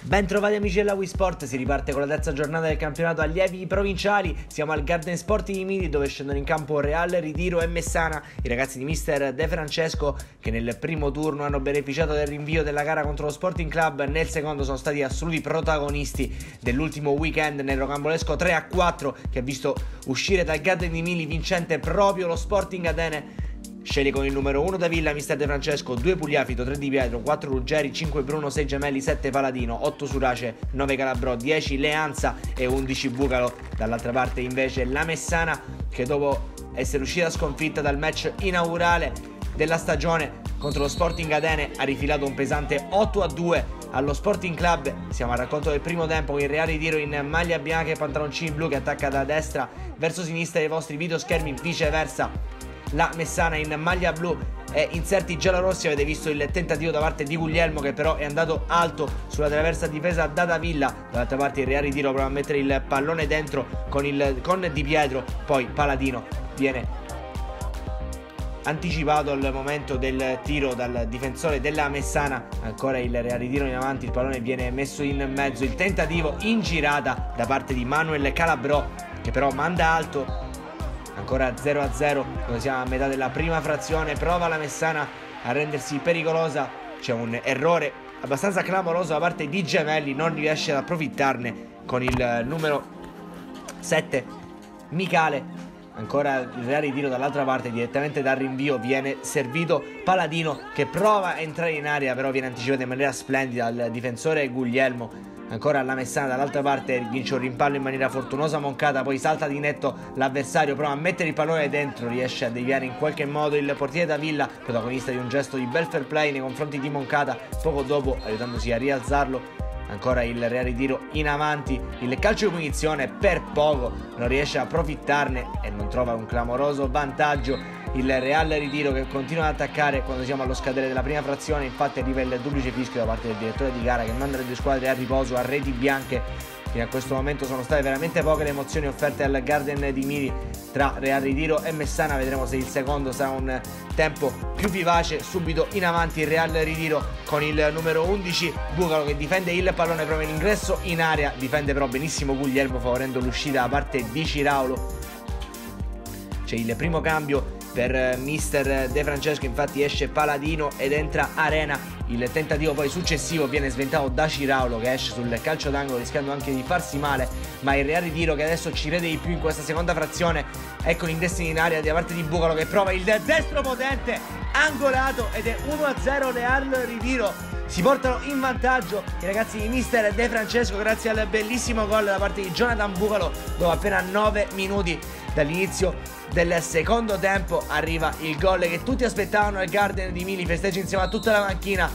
Ben trovati amici della Wii Sport, si riparte con la terza giornata del campionato allievi provinciali. Siamo al Garden Sport di Mili dove scendono in campo Real Ritiro e Messana, i ragazzi di mister De Francesco che nel primo turno hanno beneficiato del rinvio della gara contro lo Sporting Club. Nel secondo sono stati assoluti protagonisti dell'ultimo weekend nel rocambolesco 3-4 che ha visto uscire dal Garden di Mili vincente proprio lo Sporting Atene. Sceglie con il numero 1 Davilla, mister De Francesco, 2 Pugliafito, 3 Di Pietro, 4 Ruggeri, 5 Bruno, 6 Gemelli, 7 Paladino, 8 Surace, 9 Calabrò, 10 Leanza e 11 Bucalo. Dall'altra parte invece la Messana che dopo essere uscita sconfitta dal match inaugurale della stagione contro lo Sporting Atene ha rifilato un pesante 8-2 allo Sporting Club. Siamo al racconto del primo tempo con il Real Ritiro in maglia bianca e pantaloncini blu che attacca da destra verso sinistra dei vostri videoschermi, viceversa la Messana in maglia blu e inserti giallorossi. Avete visto il tentativo da parte di Guglielmo che però è andato alto sulla traversa difesa da Davilla. Dall'altra parte il Real Ritiro prova a mettere il pallone dentro con Di Pietro, poi Paladino viene anticipato al momento del tiro dal difensore della Messana. Ancora il Real Ritiro in avanti, il pallone viene messo in mezzo, il tentativo in girata da parte di Manuel Calabrò che però manda alto. Ancora 0-0 quando siamo a metà della prima frazione, prova la Messana a rendersi pericolosa, c'è un errore abbastanza clamoroso da parte di Gemelli, non riesce ad approfittarne con il numero 7 Michale. Ancora il Real Ritiro dall'altra parte, direttamente dal rinvio viene servito Paladino che prova a entrare in area però viene anticipato in maniera splendida dal difensore Guglielmo. Ancora la Messana dall'altra parte vince un rimpallo in maniera fortunosa Moncada, poi salta di netto l'avversario, prova a mettere il pallone dentro, riesce a deviare in qualche modo il portiere Davilla, protagonista di un gesto di bel fair play nei confronti di Moncada, poco dopo aiutandosi a rialzarlo. Ancora il Real Ritiro in avanti, il calcio di punizione per poco non riesce a approfittarne e non trova un clamoroso vantaggio il Real Ritiro che continua ad attaccare quando siamo allo scadere della prima frazione. Infatti arriva il duplice fischio da parte del direttore di gara che manda le due squadre a riposo a reti bianche. Fino a questo momento sono state veramente poche le emozioni offerte al Garden di Mili tra Real Ritiro e Messana. Vedremo se il secondo sarà un tempo più vivace. Subito in avanti il Real Ritiro con il numero 11 Bucalo che difende il pallone, prova in ingresso in area, difende però benissimo Guglielmo favorendo l'uscita da parte di Ciraulo. C'è il primo cambio per mister De Francesco, infatti esce Paladino ed entra Arena. Il tentativo poi successivo viene sventato da Ciraulo che esce sul calcio d'angolo rischiando anche di farsi male, ma il Real Ritiro che adesso ci crede di più in questa seconda frazione. Ecco l'ingresso in area da parte di Bucalo che prova il destro potente angolato ed è 1-0 Real Ritiro. Si portano in vantaggio i ragazzi di mister De Francesco grazie al bellissimo gol da parte di Jonathan Bucalo. Dopo appena 9 minuti dall'inizio del secondo tempo arriva il gol che tutti aspettavano al Garden di Mili, festeggia insieme a tutta la panchina.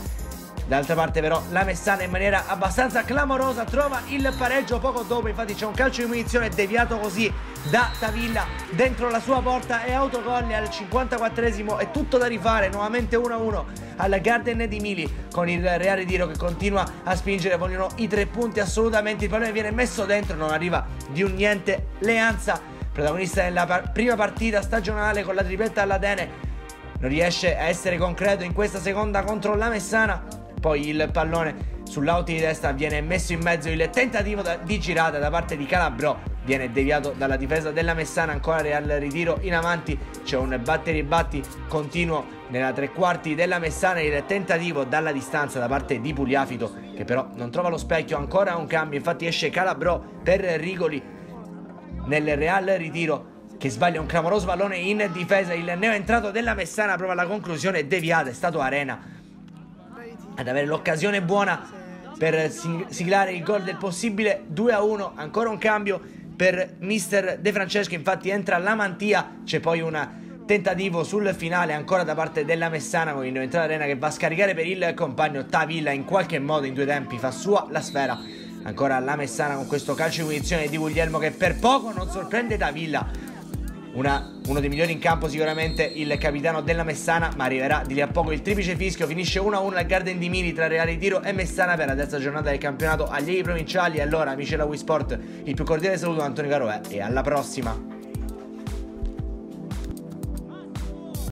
D'altra parte però la Messana in maniera abbastanza clamorosa trova il pareggio poco dopo, infatti c'è un calcio di munizione deviato così da Davilla dentro la sua porta e autogol al 54esimo. È tutto da rifare, nuovamente 1-1 al Garden di Mili con il Real Ritiro che continua a spingere, vogliono i 3 punti assolutamente. Il pallone viene messo dentro, non arriva di un niente Leanza, protagonista della prima partita stagionale con la tripletta all'Atene, non riesce a essere concreto in questa seconda contro la Messana. Poi il pallone sull'out di destra viene messo in mezzo, il tentativo di girata da parte di Calabrò viene deviato dalla difesa della Messana. Ancora Real Ritiro in avanti, c'è un batteri e batti continuo nella tre quarti della Messana, il tentativo dalla distanza da parte di Pugliafito che però non trova lo specchio. Ancora un cambio, infatti esce Calabrò per Rigoli nel Real Ritiro che sbaglia un clamoroso pallone in difesa. Il neoentrato della Messana prova la conclusione deviata, è stato Arena ad avere l'occasione buona per siglare il gol del possibile 2-1. Ancora un cambio per mister De Francesco, infatti entra la Mantia, c'è poi un tentativo sul finale ancora da parte della Messana con il neoentrato Arena che va a scaricare per il compagno Tavilla, in qualche modo in 2 tempi fa sua la sfera. Ancora la Messana con questo calcio di punizione di Guglielmo che per poco non sorprende Tavilla. Uno dei migliori in campo sicuramente il capitano della Messana, ma arriverà di lì a poco il triplice fischio. Finisce 1-1 al Garden di Mili tra Real Ritiro e Messana per la terza giornata del campionato allievi provinciali. E allora amici della Wii Sport, il più cordiale saluto da Antonio Caroè e alla prossima.